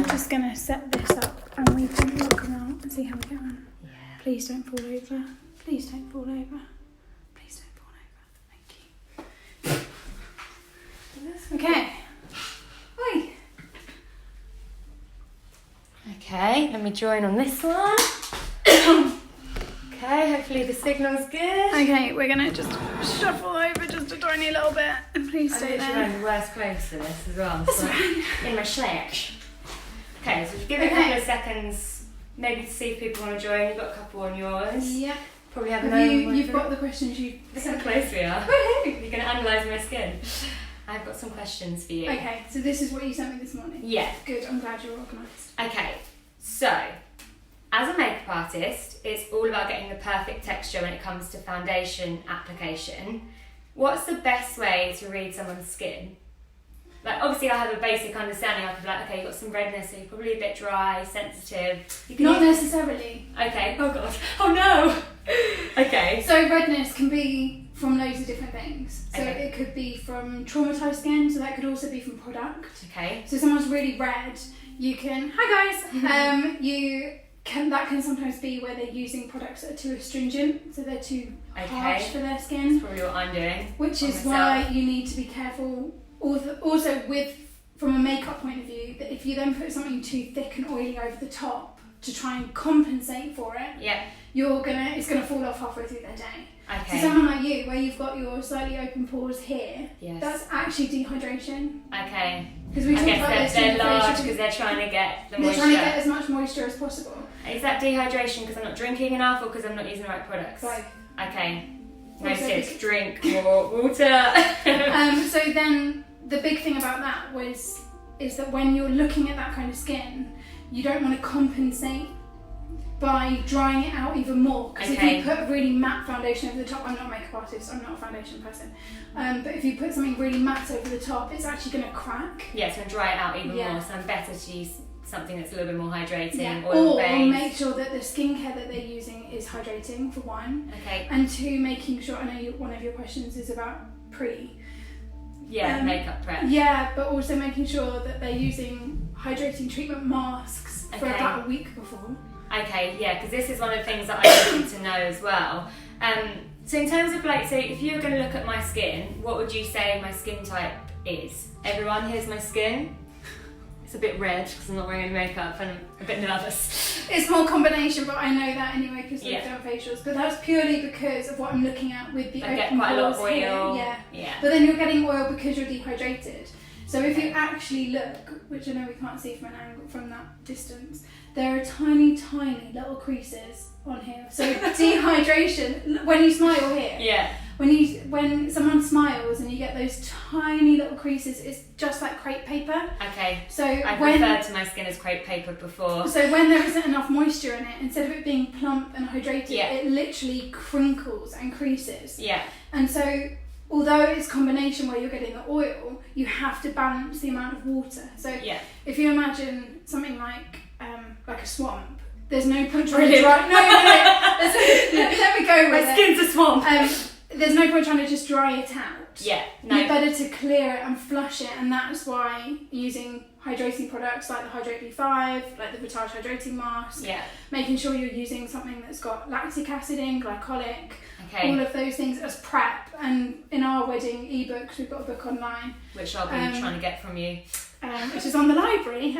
just going to set this up and we can walk around and see how we get on. Yeah. Please don't fall over. Please don't fall over. Please don't fall over. Thank you. Okay. Oi. Okay, let me join on this one. Okay, hopefully the signal's good. Okay, we're going to just shuffle over just a tiny little bit and please stay I'm there. wearing the worst clothes for this as well. That's So right. in my slash. Okay, so give it a couple of seconds, maybe to see if people want to join. You've got a couple on yours. Yeah. Probably have You've got the questions you Look how close we are. You're going to analyse my skin. I've got some questions for you. Okay, so this is what you sent me this morning? Yeah. Good, I'm glad you're organised. Okay, so as a makeup artist, it's all about getting the perfect texture when it comes to foundation application. What's the best way to read someone's skin? Like, obviously I have a basic understanding. I could be like, okay, you've got some redness, so you're probably a bit dry, sensitive. Not necessarily. Okay, oh god, oh no! Okay. So redness can be from loads of different things. So Okay. it could be from traumatised skin, so that could also be from product. Okay. So if someone's really red, you can, hi guys, that can sometimes be where they're using products that are too astringent, so they're too harsh for their skin. That's probably what I'm doing. Which is why you need to be careful. Also, from a makeup point of view, that if you then put something too thick and oily over the top to try and compensate for it, yeah, it's gonna fall off halfway through their day. Okay. So someone like you, where you've got your slightly open pores here, yes, that's actually dehydration. Okay. Because we talked about this. They're large because they're trying to get the moisture. They're trying to get as much moisture as possible. Is that dehydration because I'm not drinking enough or because I'm not using the right products? Both. Okay. Noted. Drink more water. So then the big thing about that is that when you're looking at that kind of skin, you don't want to compensate by drying it out even more. Because if you put a really matte foundation over the top, I'm not a makeup artist, I'm not a foundation person, but if you put something really matte over the top, it's actually going to crack. Yeah, it's going to dry it out even more, so I'm better to use something that's a little bit more hydrating, Or oil-based. make sure that the skincare that they're using is hydrating, for one. Okay. And two, making sure, I know one of your questions is about makeup prep. Yeah, but also making sure that they're using hydrating treatment masks for about a week before. Okay, yeah, because this is one of the things that I need to know as well. So in terms of so if you were going to look at my skin, what would you say my skin type is? Everyone, here's my skin. It's a bit red because I'm not wearing any makeup and I'm a bit nervous. It's more combination, but I know that anyway because we've done facials. But that's purely because of what I'm looking at with the open get quite a lot of pores oil. here. Yeah. But then you're getting oil because you're dehydrated. So if you actually look, which I know we can't see from an angle from that distance, there are tiny, tiny little creases on here. So dehydration, when you smile here, when someone smiles and you get those tiny little creases, it's just like crepe paper. Okay. So I've referred to my skin as crepe paper before. So when there isn't enough moisture in it, instead of it being plump and hydrated, it literally crinkles and creases. Yeah. And so although it's a combination where you're getting the oil, you have to balance the amount of water. So if you imagine something like a swamp, there's no point trying to dry. Let me go with it. My skin's a swamp. There's no point trying to just dry it out. Yeah. No. You're better to clear it and flush it, and that's why using hydrating products like the Hydrate B5, like the Vitage hydrating mask. Yeah. Making sure you're using something that's got lactic acid in, glycolic. Okay. All of those things as prep. And in our wedding ebooks, we've got a book online, which I'll be trying to get from you, which is on the library.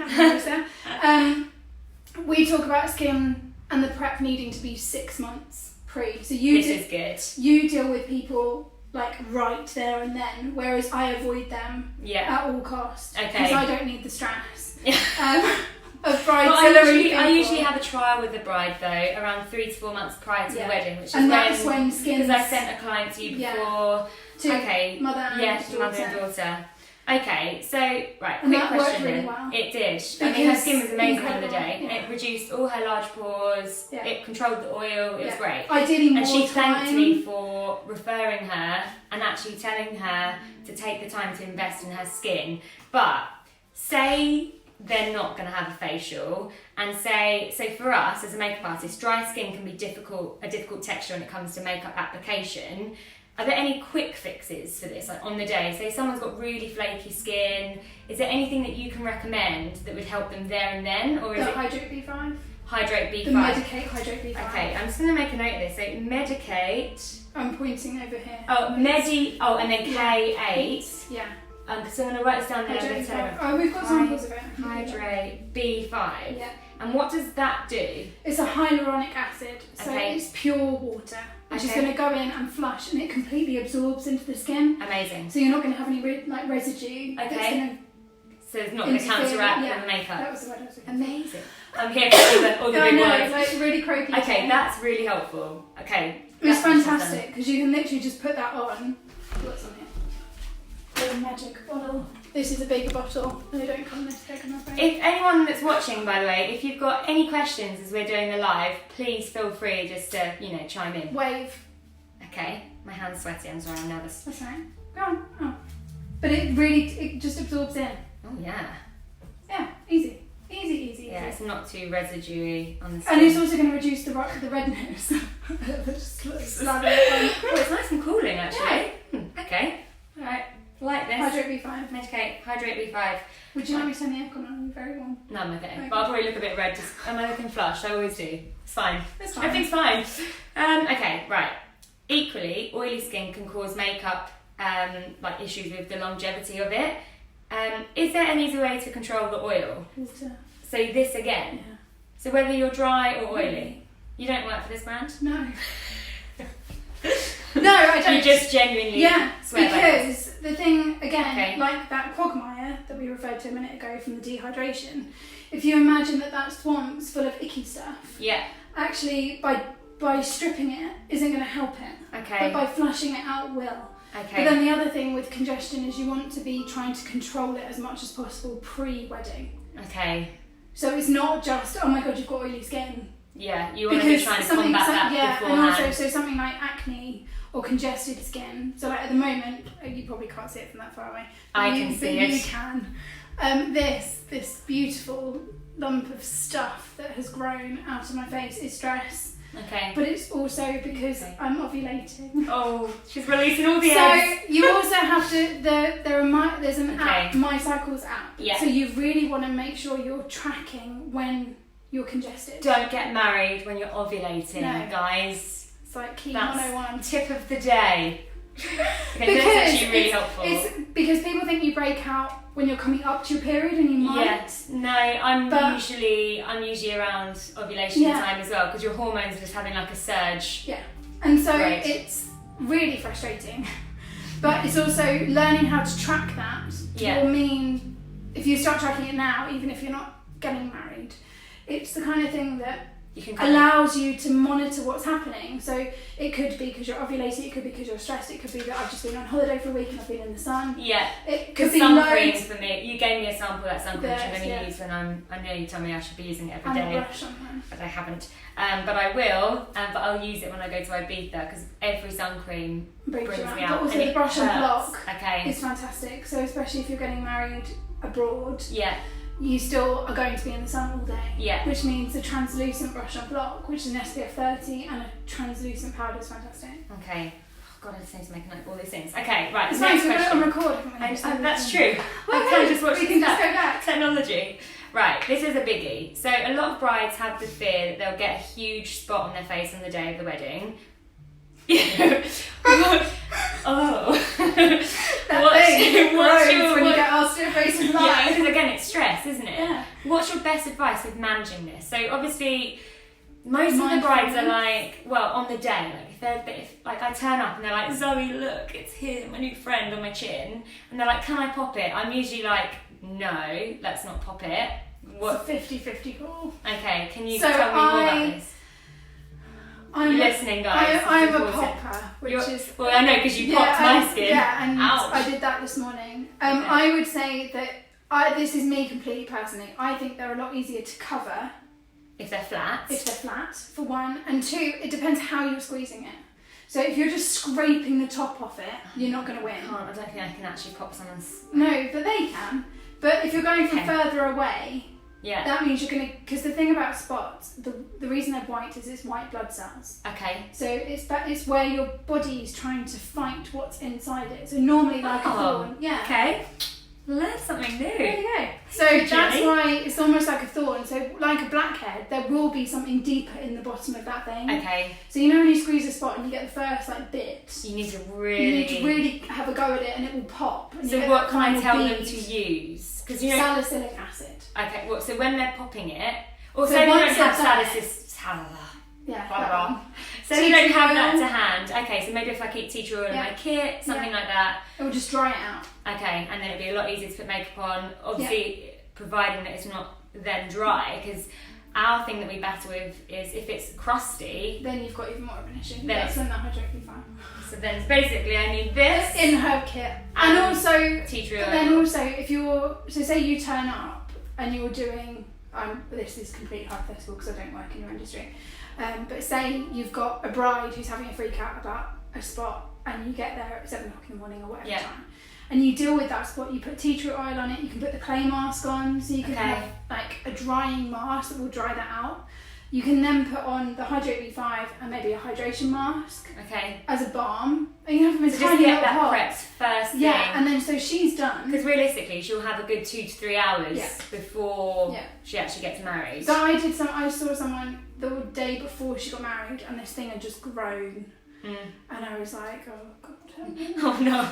We talk about skin and the prep needing to be 6 months pre. So this is good. You deal with people like right there and then, whereas I avoid them at all costs. Okay. Because I don't need the stress. Of brides. I usually have a trial with the bride though, around 3 to 4 months prior to the wedding, which is that's when skin. Because I sent a client to you before. Mother and daughter. Okay, so quick that question really then. well. It did. I mean, her skin was amazing on the day. Yeah. It reduced all her large pores. Yeah. It controlled the oil. It was great. Ideally more and she thanked me for referring her and actually telling her to take the time to invest in her skin. But say they're not going to have a facial, and say for us as a makeup artist, dry skin can be a difficult texture when it comes to makeup application. are there any quick fixes for this, like on the day? Say someone's got really flaky skin, is there anything that you can recommend that would help them there and then? Or is it Hydrate B5? Hydrate B5. The Medicate Hydrate B5. Okay, I'm just going to make a note of this. So Medicate. I'm pointing over here. And then K8. Yeah. So I'm going to write this down there. We've got samples of it. Hydrate B5. Yeah. And what does that do? It's a hyaluronic acid, so it's pure water, which is going to go in and flush, and it completely absorbs into the skin. Amazing. So you're not going to have any residue. Okay. So it's not going to counteract the makeup. That was the word I was looking for. Amazing. I'm here for all the big words. Like really croaky. Okay, that's really helpful. Okay. It's fantastic because you can literally just put that on. What's on it? A magic bottle. This is a bigger bottle, and they don't come this big, I'm afraid. If anyone that's watching, by the way, if you've got any questions as we're doing the live, please feel free just to, chime in. Wave. Okay, my hand's sweaty, I'm sorry, I'm nervous. That's right. Go on. Oh. But it just absorbs in. Oh, yeah. Yeah, easy. Easy. Yeah, it's not too residuey on the skin. And it's also going to reduce the redness. Just slather it on. Oh, it's nice and cooling, actually. Yeah. Okay, alright. Like this. Hydrate B5. Medicate, Hydrate B5. Would you like me to turn the aircon on? Very warm. No, I'm okay. But I'll probably look a bit red. I'm looking flushed. I always do. It's fine. It's fine. Everything's fine. Okay, right. Equally, oily skin can cause makeup issues with the longevity of it. Is there an easy way to control the oil? Water. So this again. Yeah. So whether you're dry or oily, you don't work for this brand? No. No, I don't. You just genuinely swear by this. Because the thing, again, like that quagmire that we referred to a minute ago from the dehydration, if you imagine that swamp's full of icky stuff, actually by stripping it isn't going to help it. Okay. But by flushing it out will. Okay. But then the other thing with congestion is you want to be trying to control it as much as possible pre-wedding. Okay. So it's not just, oh my god, you've got oily skin. Yeah, you want to be trying to combat that beforehand. And also, so something like acne or congested skin. So like at the moment, you probably can't see it from that far away. I can see it. You can. This beautiful lump of stuff that has grown out of my face is stress. Okay. But it's also because I'm ovulating. Oh, she's releasing all the eggs. So you also have to, there's an app, My Cycles app. Yeah. So you really want to make sure you're tracking when you're congested. Don't get married when you're ovulating, guys. It's like key 101. Tip of the day. Okay, because that's actually really helpful. It's because people think you break out when you're coming up to your period, and you might. Yes. No, I'm usually around ovulation time as well, because your hormones are just having like a surge. Yeah. And so it's really frustrating. But it's also learning how to track that will mean if you start tracking it now, even if you're not getting married, it's the kind of thing that allows you to monitor what's happening. So it could be because you're ovulating, it could be because you're stressed, it could be that I've just been on holiday for a week and I've been in the sun. Yeah. It could be sun cream for me. You gave me a sample of that sun cream which I'm going to use when I know you told me I should be using it every day. And a brush on but I haven't. But I will, but I'll use it when I go to Ibiza because every sun cream brings me out. But also the brush and block is fantastic. So especially if you're getting married abroad. Yeah. You still are going to be in the sun all day, which means a translucent brush on block, which is an SPF 30, and a translucent powder is fantastic. Okay. Oh God, I just need to make a note of all these things. Okay, right. It's nice to put it on record. That's true. I can just watch. We can just go back. Technology. Right, this is a biggie. So a lot of brides have the fear that they'll get a huge spot on their face on the day of the wedding. When you get asked to face in life. Yeah, because again, it's stress, isn't it? Yeah. What's your best advice with managing this? So obviously, most of the brides are like, well, on the day, if I turn up and they're like, Zoe, look, it's here, my new friend on my chin, and they're like, can I pop it? I'm usually like, no, let's not pop it. What? It's a 50-50 call. Okay, can you tell me more about this? You're listening, guys. I'm a popper, well, I know because you popped my skin. Yeah, and ouch. I did that this morning. I would say that this is me completely personally. I think they're a lot easier to cover if they're flat. For one, and two, it depends how you're squeezing it. So if you're just scraping the top off it, you're not going to win. I don't think I can actually pop someone's. No, but they can. But if you're going from further away. that means you're going to, because the thing about spots, the reason they're white is it's white blood cells. Okay. So it's where your body is trying to fight what's inside it. So normally like a thorn. Yeah. Okay. Learn something new. There you go. So that's why it's almost like a thorn. So like a blackhead, there will be something deeper in the bottom of that thing. Okay. So you know when you squeeze a spot and you get the first like bit, you need to really have a go at it and it will pop. And so what can I tell them to use? Because you know salicylic acid. Okay. Well, so when they're popping it, or so you don't have salicylic. Yeah. So you don't have that to hand. Okay, so maybe if I keep tea tree oil in my kit, something like that. It will just dry it out. Okay, and then it'll be a lot easier to put makeup on. Obviously, providing that it's not then dry, because our thing that we battle with is if it's crusty. Then you've got even more of an issue. That's when that hydrophilic fine. So then basically I need this. In her kit. And also, tea tree oil. Then also, if you're, so say you turn up and you're doing, this is completely hypothetical because I don't work in your industry. But say you've got a bride who's having a freak out about a spot and you get there at 7 o'clock in the morning or whatever time and you deal with that spot, you put tea tree oil on it, you can put the clay mask on, so you can have like a drying mask that will dry that out. You can then put on the Hydrate V5 and maybe a hydration mask as a balm. And you have them in tiny little pots. First thing. Yeah, and then so she's done. Because realistically, she'll have a good 2 to 3 hours before she actually gets married. So I saw someone the day before she got married, and this thing had just grown. And I was like, oh God. Oh no.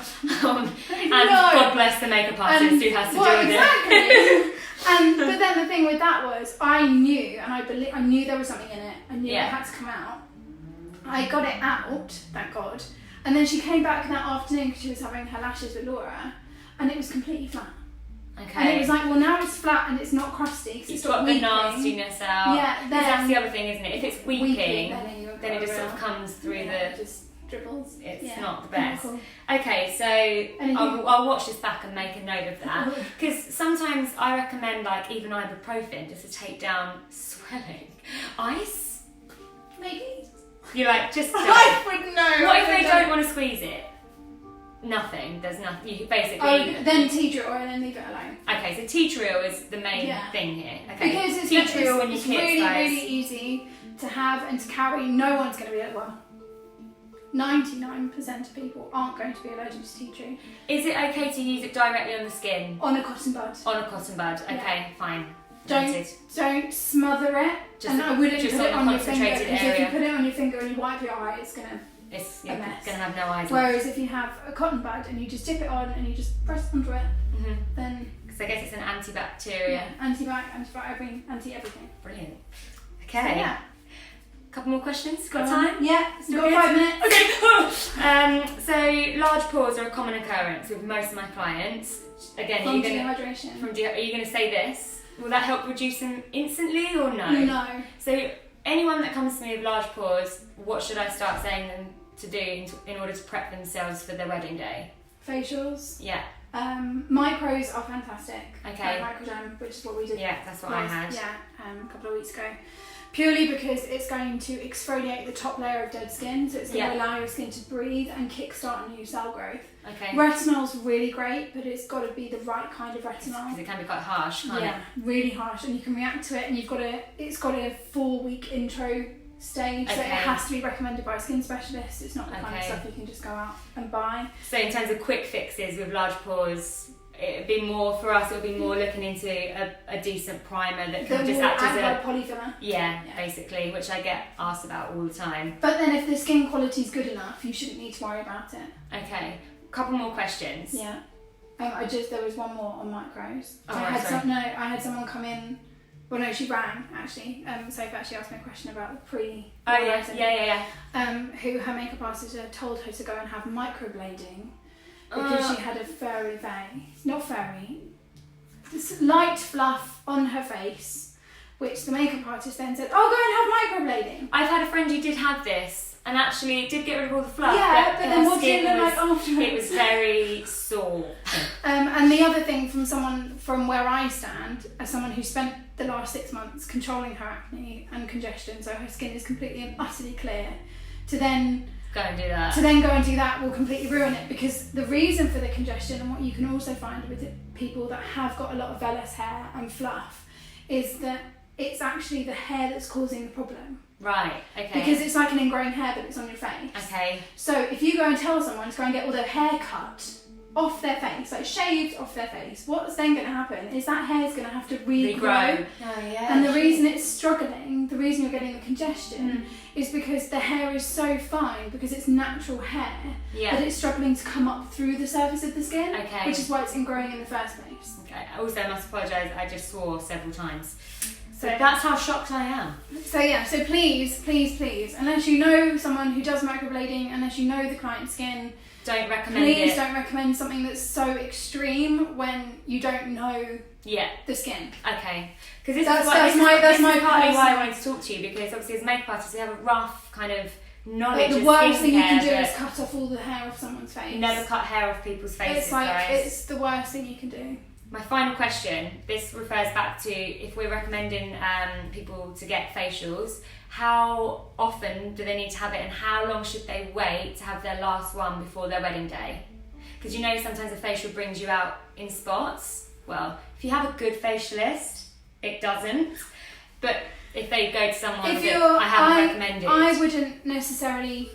And God bless the makeup artist who has to do it. But then the thing with that was, I knew, and I knew there was something in it. I knew it had to come out. I got it out, thank God. And then she came back that afternoon because she was having her lashes with Laura, and it was completely flat. Okay. And it was like, well, now it's flat and it's not crusty. It's got the nastiness out. Yeah, then that's the other thing, isn't it? If it's weeping, then it just sort of comes through it just dribbles. It's not the best. Cool. Okay, so I'll watch this back and make a note of that. Because sometimes I recommend like even ibuprofen just to take down swelling. Ice? Maybe. You're like, just I wouldn't know. What if they don't want to squeeze it? Nothing. There's nothing. You basically. Then tea tree oil and leave it alone. Okay, so tea tree oil is the main thing here. Okay. Because it's really easy to have and to carry. No one's going to be like, well, 99% of people aren't going to be allergic to tea tree. Is it okay to use it directly on the skin? On a cotton bud. On a cotton bud. Okay, fine. Don't smother it. And I wouldn't put it on your finger, because if you put it on your finger and you wipe your eye, it's going to. You're going to have no eyes. Whereas if you have a cotton bud and you just dip it on and you just press onto it, then. Because I guess it's an antibacterial. Yeah, anti-everything. Brilliant. Okay. So, couple more questions. Got time? Yeah, still got 5 minutes. Okay. So large pores are a common occurrence with most of my clients. Again, from dehydration. Are you going to say this? Will that help reduce them instantly or no? No. So anyone that comes to me with large pores, what should I start saying them to do in order to prep themselves for their wedding day? Facials. Yeah. Micros are fantastic. Okay. Microderm, which is what we did. Yeah, that's what I had. Yeah, a couple of weeks ago. Purely because it's going to exfoliate the top layer of dead skin, so it's going to allow your skin to breathe and kickstart new cell growth. Okay. Retinol's really great, but it's got to be the right kind of retinol. Because it can be quite harsh, can't it? Yeah, really harsh, and you can react to it, and it's got a 4-week intro stage, so it has to be recommended by a skin specialist. It's not the kind of stuff you can just go out and buy. So in terms of quick fixes with large pores, it would be more looking into a decent primer that can just act as a polyfiller. Yeah, basically, which I get asked about all the time. But then if the skin quality is good enough, you shouldn't need to worry about it. Okay, couple more questions. Yeah. There was one more on micros. Oh, I had someone come in. Well, no, she rang actually. Sophie actually asked me a question about the pre. Oh yeah. Who her makeup artist had told her to go and have microblading. Because she had a furry face, not furry, this light fluff on her face, which the makeup artist then said, oh, go and have microblading. I've had a friend who did have this, and actually it did get rid of all the fluff. Yeah, but then what did it look like afterwards? It was very sore. And the other thing from someone from where I stand, as someone who spent the last 6 months controlling her acne and congestion, so her skin is completely and utterly clear, to then go and do that will completely ruin it, because the reason for the congestion, and what you can also find with people that have got a lot of vellus hair and fluff, is that it's actually the hair that's causing the problem. Right, okay. Because it's like an ingrown hair, but it's on your face. Okay. So if you go and tell someone to go and get all their hair cut off their face, like shaved off their face, what's then going to happen is that hair is going to have to regrow. Oh, yeah. And the reason it's struggling, the reason you're getting the congestion, is because the hair is so fine, because it's natural hair, that it's struggling to come up through the surface of the skin, which is why it's ingrowing in the first place. Okay. Also, I must apologise, I just swore several times. So that's how shocked I am. So yeah, so please, unless you know someone who does microblading, unless you know the client's skin, don't recommend it. Please don't recommend something that's so extreme when you don't know the skin. Okay. Because that's my partly why I wanted to talk to you, because obviously as makeup artists we have a rough kind of knowledge of skincare. The worst thing you can do is cut off all the hair off someone's face. Never cut hair off people's faces, guys. It's the worst thing you can do. My final question, this refers back to if we're recommending people to get facials, how often do they need to have it, and how long should they wait to have their last one before their wedding day? Because you know sometimes a facial brings you out in spots. Well, if you have a good facialist, it doesn't. But if they go to someone I haven't recommended... I wouldn't necessarily...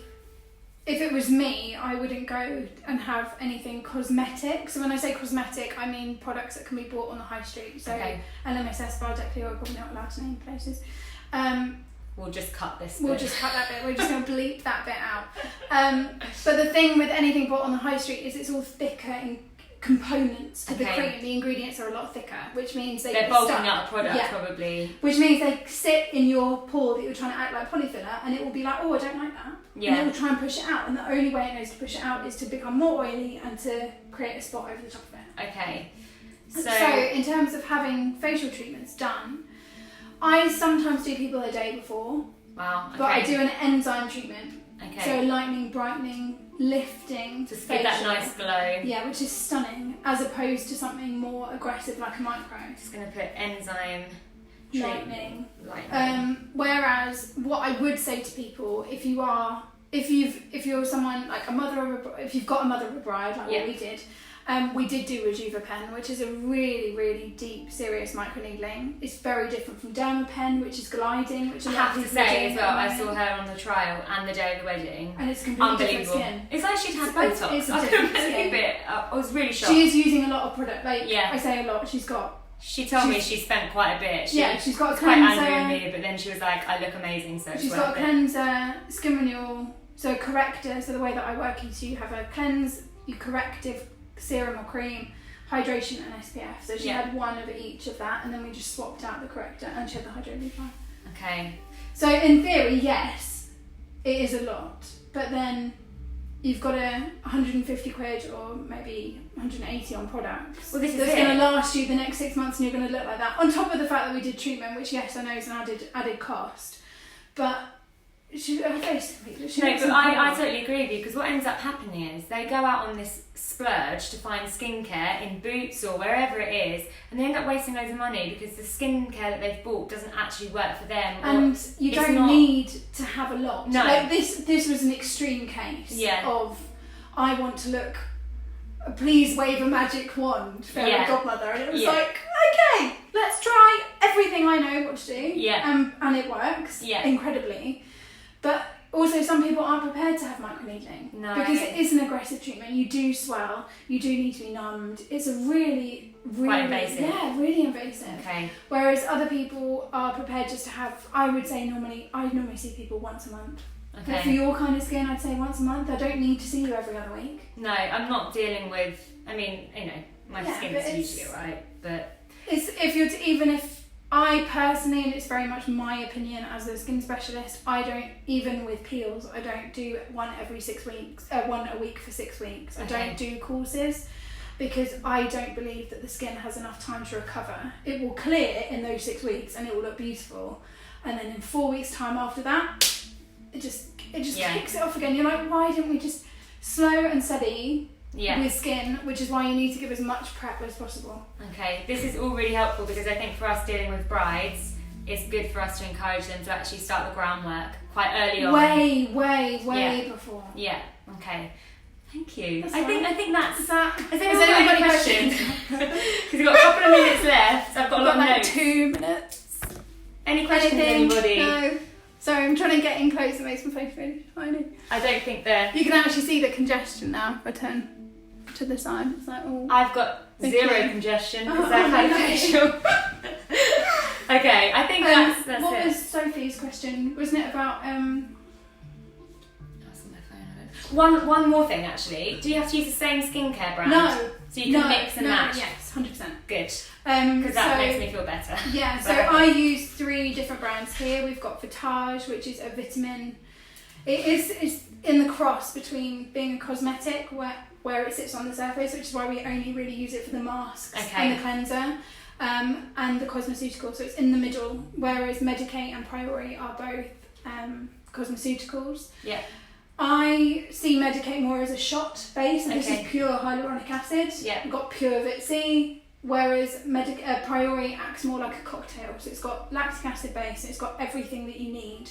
If it was me, I wouldn't go and have anything cosmetic. So when I say cosmetic, I mean products that can be bought on the high street. So LMSS, Bardeclio, we're probably not allowed to name places. We'll just cut this bit. We'll just cut that bit. We're just going to bleep that bit out. But the thing with anything bought on the high street is it's all thicker in components to the cream. The ingredients are a lot thicker, which means they're bulking out the product probably. Which means they sit in your pore that you're trying to act like polyfiller, and it will be like, oh, I don't like that. Yeah. And it will try and push it out, and the only way it knows to push it out is to become more oily and to create a spot over the top of it. Okay. So in terms of having facial treatments done, I sometimes do people a day before. Wow. Okay. But I do an enzyme treatment. Okay. So lightening, brightening, lifting. Just give that nice glow. Yeah, which is stunning, as opposed to something more aggressive like a micro. Just going to put enzyme lightening. Whereas what I would say to people, if you're someone like a mother, if you've got a mother of a bride, like what we did do Rejuva-Pen, which is a really, really deep, serious microneedling. It's very different from Dermapen, which is gliding, which I have to say as well, I saw her on the trial and the day of the wedding. And it's completely different skin. It's like she'd had Botox. I couldn't believe it. I was really shocked. She is using a lot of product. I say a lot. She told me she spent quite a bit. She's got a cleanser. Quite angry with me, but then she was like, I look amazing, so she's got a cleanser, skin renewal, so corrector. So the way that I work is you have a cleanse, you corrective serum or cream, hydration and SPF. So she had one of each of that, and then we just swapped out the corrector, and she had the hydrating fine. Okay. So in theory, yes, it is a lot, but then you've got a 150 quid or maybe 180 on products. Well, this is that's going to last you the next 6 months, and you're going to look like that. On top of the fact that we did treatment, which yes, I know is an added cost, but her face. I totally agree with you, because what ends up happening is they go out on this splurge to find skincare in Boots or wherever it is, and they end up wasting loads of money because the skincare that they've bought doesn't actually work for them. And you don't need to have a lot. No. Like this was an extreme case of I want to look. Please wave a magic wand, fairy godmother, and it was like, okay, let's try everything I know what to do. Yeah. And it works incredibly. But also some people aren't prepared to have microneedling. No. Because it is an aggressive treatment. You do swell, you do need to be numbed. It's a really quite invasive. Yeah, really invasive. Okay. Whereas other people are prepared just to have, I normally see people once a month. Okay. But for your kind of skin, I'd say once a month. I don't need to see you every other week. No, I'm not dealing with, my skin's usually alright, but... Even if I personally, and it's very much my opinion as a skin specialist, I don't, even with peels, I don't do one every 6 weeks, one a week for 6 weeks. Okay. I don't do courses, because I don't believe that the skin has enough time to recover. It will clear in those 6 weeks and it will look beautiful. And then in 4 weeks' time after that, it just kicks it off again. You're like, why didn't we just slow and steady with skin, which is why you need to give as much prep as possible. Okay, this is all really helpful, because I think for us dealing with brides, it's good for us to encourage them to actually start the groundwork quite early on. Way before. Yeah, okay. Thank you. That's I think that's... Is that... Has anyone got any questions? Because we've got a couple of minutes left. I've got a lot of notes. 2 minutes. Any questions, anybody? No. Sorry, I'm trying to get in close. It makes my face really tiny. I don't think they're... You can actually see the congestion now if I turn to the side. It's like, oh. I've got zero congestion because I've had a facial. Okay, I think that's what it. was Sophie's question? Wasn't it about... That's on my phone, I don't... One more thing, actually. Do you have to use the same skincare brand? No. So you can mix and match? Yes, 100%. Good. Because that makes me feel better. Yeah, so I use 3 different brands here. We've got Vitage, which is a vitamin. It's in the cross between being a cosmetic, where it sits on the surface, which is why we only really use it for the masks and the cleanser, and the cosmeceutical. So it's in the middle, whereas Medik8 and Priori are both cosmeceuticals. Yeah. I see Medik8 more as a shot base, and this is pure hyaluronic acid. Yeah. We've got pure Vit C, whereas Priori acts more like a cocktail. So it's got lactic acid base, it's got everything that you need.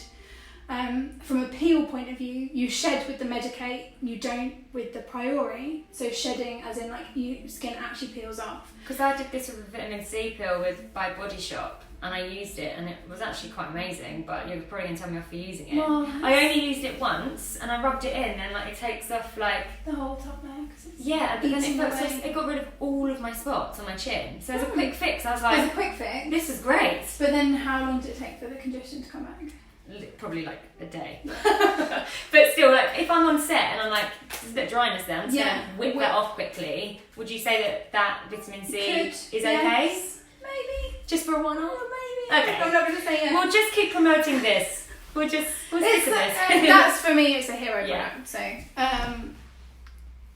From a peel point of view, you shed with the Medik8, you don't with the Priori. So shedding as in like your skin actually peels off. Because I did this with a vitamin C pill by Body Shop, and I used it, and it was actually quite amazing, but you're probably going to tell me off for using it. Well, I only used it once, and I rubbed it in, and like it takes off like... the whole top there. Yeah, but then it got rid of all of my spots on my chin. So as a quick fix, I was like... As a quick fix? This is great. But then how long did it take for the congestion to come back? Probably like a day. But still, like if I'm on set and I'm like, there's a bit of dryness there, I'm just going to whip that off quickly. Would you say that vitamin C is okay? Maybe. Just for a one-off? Maybe. Okay. I'm not going to say yes. We'll just keep promoting this. We'll stick with this. That's for me, it's a hero brand. So,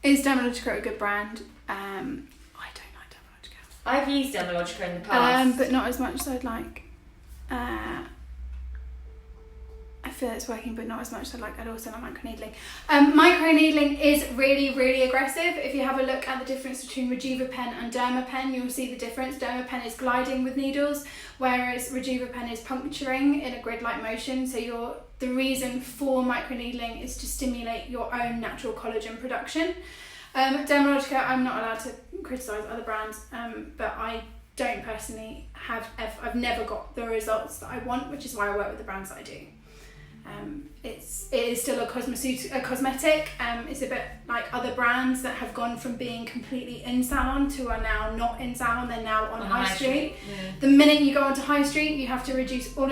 is Dermalogica a good brand? I don't like Dermalogica. I've used Dermalogica in the past. But not as much as I'd like. I feel it's working, but not as much as I'd like. I'd also like microneedling. Microneedling is really, really aggressive. If you have a look at the difference between Rejuvapen and Dermapen, you'll see the difference. Dermapen is gliding with needles, whereas Rejuvapen is puncturing in a grid-like motion. So the reason for microneedling is to stimulate your own natural collagen production. Dermalogica, I'm not allowed to criticise other brands, but I don't personally I've never got the results that I want, which is why I work with the brands that I do. It is still a cosmetic. It's a bit like other brands that have gone from being completely in salon to are now not in salon. They're now on high street. Yeah. The minute you go onto high street, you have to reduce all of